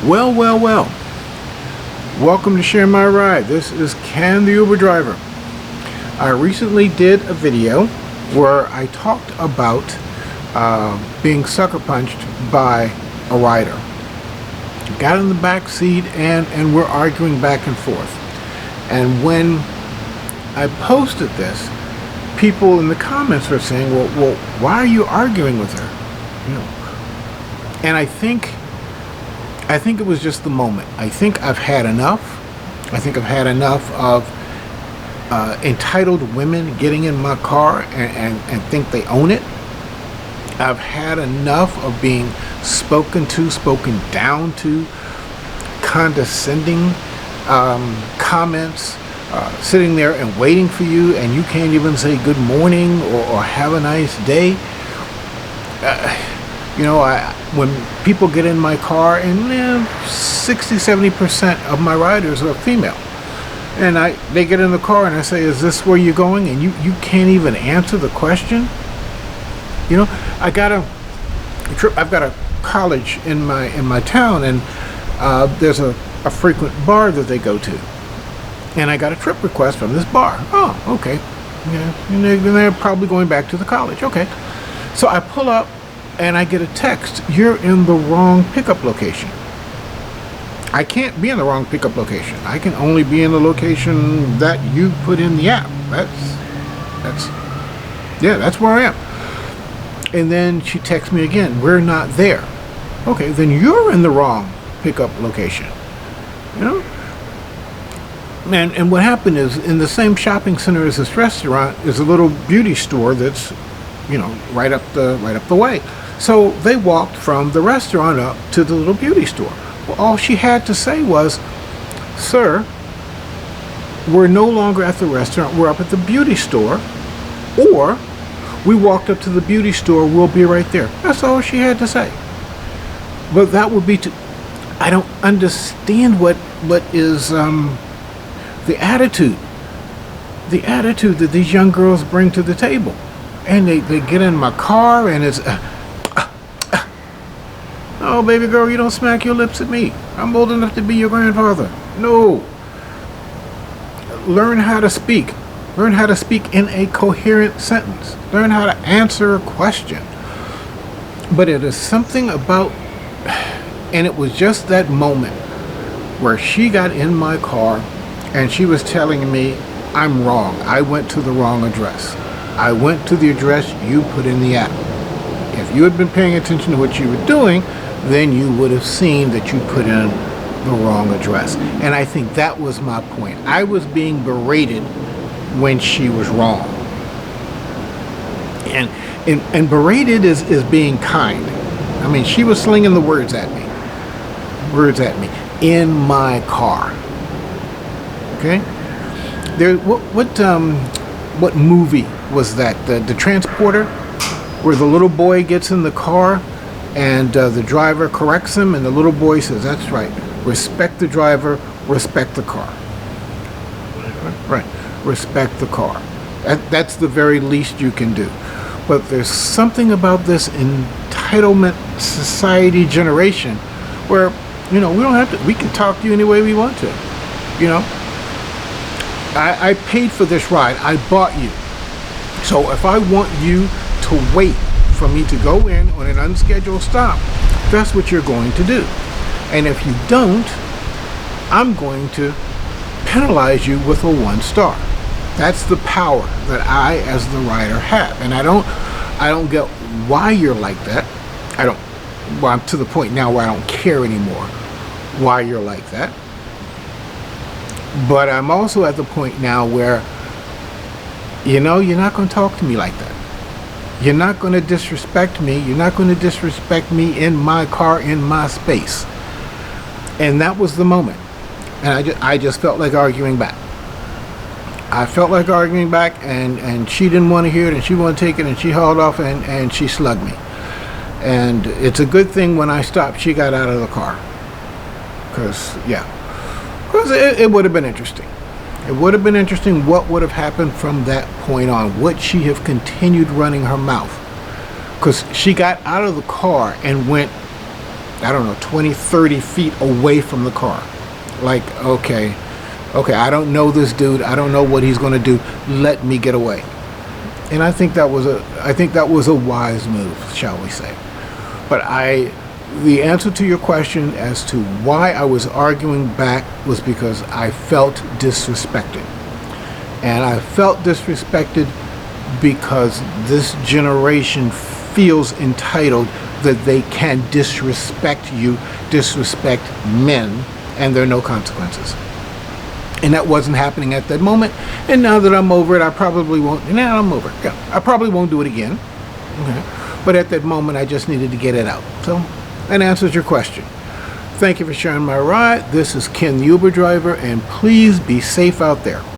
Well, well, well. Welcome to Share My Ride. This is Ken, the Uber driver. I recently did a video where I talked about being sucker punched by a rider. Got in the back seat and we're arguing back and forth. And when I posted this, people in the comments were saying, well, why are you arguing with her? You know. And I think it was just the moment. I think I've had enough. I think I've had enough of entitled women getting in my car and think they own it. I've had enough of being spoken to, spoken down to, condescending comments, sitting there and waiting for you, and you can't even say good morning or have a nice day. When people get in my car, and 60-70% of my riders are female, and they get in the car and I say, is this where you're going? And you can't even answer the question. You know, I've got a college in my town, and there's a frequent bar that they go to, and I got a trip request from this bar. Oh, okay. Yeah, and they're probably going back to the college. Okay. So I pull up and I get a text, you're in the wrong pickup location. I can't be in the wrong pickup location. I can only be in the location that you put in the app. That's where I am. And then she texts me again, we're not there. Okay, then you're in the wrong pickup location. You know? And what happened is, in the same shopping center as this restaurant is a little beauty store that's, right up the way. So they walked from the restaurant up to the little beauty store. Well, all she had to say was, sir, we're no longer at the restaurant, we're up at the beauty store, or we walked up to the beauty store, we'll be right there. That's all she had to say. But that would be I don't understand what is the attitude that these young girls bring to the table. And they get in my car and it's, oh, baby girl, you don't smack your lips at me. I'm old enough to be your grandfather. No. Learn how to speak. Learn how to speak in a coherent sentence. Learn how to answer a question. But it is something about, and it was just that moment where she got in my car and she was telling me, I'm wrong. I went to the wrong address. I went to the address you put in the app. If you had been paying attention to what you were doing, then you would have seen that you put in the wrong address. And I think that was my point. I was being berated when she was wrong. And berated is being kind. I mean, she was slinging the words at me in my car. Okay? What movie was that? The Transporter, where the little boy gets in the car and the driver corrects him, and the little boy says, that's right, respect the driver, respect the car. Right, respect the car. That's the very least you can do. But there's something about this entitlement society generation where, we don't have to, we can talk to you any way we want to, I paid for this ride. I bought you. So if I want you to wait for me to go in on an unscheduled stop, that's what you're going to do. And if you don't, I'm going to penalize you with a 1 star. That's the power that I, as the rider, have. And I don't get why you're like that. I'm to the point now where I don't care anymore why you're like that. But I'm also at the point now where, you're not going to talk to me like that. You're not going to disrespect me. You're not going to disrespect me in my car, in my space. And that was the moment. And I just felt like arguing back. I felt like arguing back, and she didn't want to hear it, and she wanted to take it, and she hauled off, and she slugged me. And it's a good thing when I stopped, she got out of the car. Because it would have been interesting. It would have been interesting what would have happened from that point on. Would she have continued running her mouth? Because she got out of the car and went I don't know, 20, 30 feet away from the car. Like, okay, I don't know this dude. I don't know what he's going to do. Let me get away. And I think that was a wise move, shall we say. But the answer to your question as to why I was arguing back was because I felt disrespected. And I felt disrespected because this generation feels entitled that they can disrespect you, disrespect men, and there are no consequences. And that wasn't happening at that moment. And now that I'm over it, I probably won't. Now I'm over it. Yeah, I probably won't do it again. Okay. But at that moment, I just needed to get it out. So that answers your question. Thank you for sharing my ride. This is Ken, the Uber driver, and please be safe out there.